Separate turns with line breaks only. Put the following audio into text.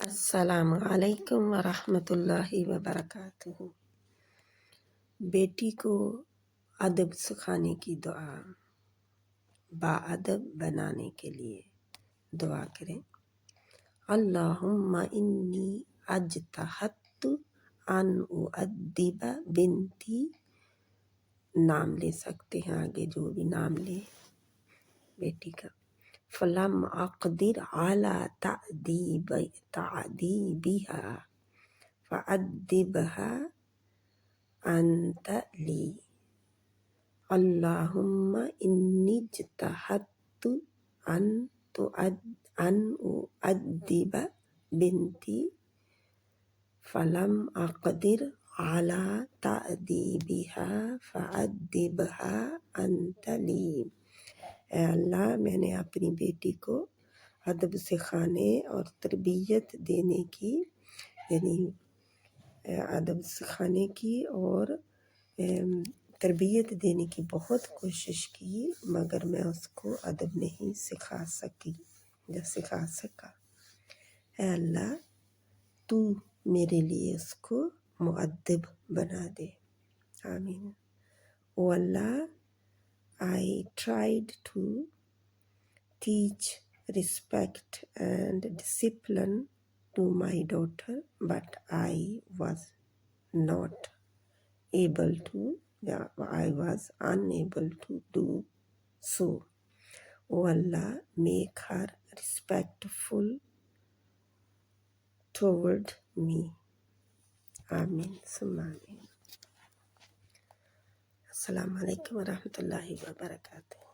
السلام علیکم ورحمۃ اللہ وبرکاتہ۔ بیٹی کو ادب سکھانے کی دعا، باادب بنانے کے لیے دعا کریں۔ اللہم انی اجتہدت ان اؤدب بنتی، نام لے سکتے ہیں آگے جو بھی نام لے بیٹی کا۔ فلم اقدر علی تعذیبها فأدبها انت لی۔ اللہم انی اجتہدت ان اؤدب بنتی فلم اقدر علی تعذیبها فأدبها انت لی۔ اے اللہ، میں نے اپنی بیٹی کو ادب سکھانے اور تربیت دینے کی، یعنی ادب سکھانے کی اور تربیت دینے کی بہت کوشش کی، مگر میں اس کو ادب نہیں سکھا سکا۔ اے اللہ، تو میرے لیے اس کو مؤدب بنا دے، آمین۔ او اللہ، I tried to teach respect and discipline to my daughter, but I was unable to do so. Oh Allah, make her respectful toward me. Amin. Summa amin. السلام علیکم ورحمۃ اللہ وبرکاتہ۔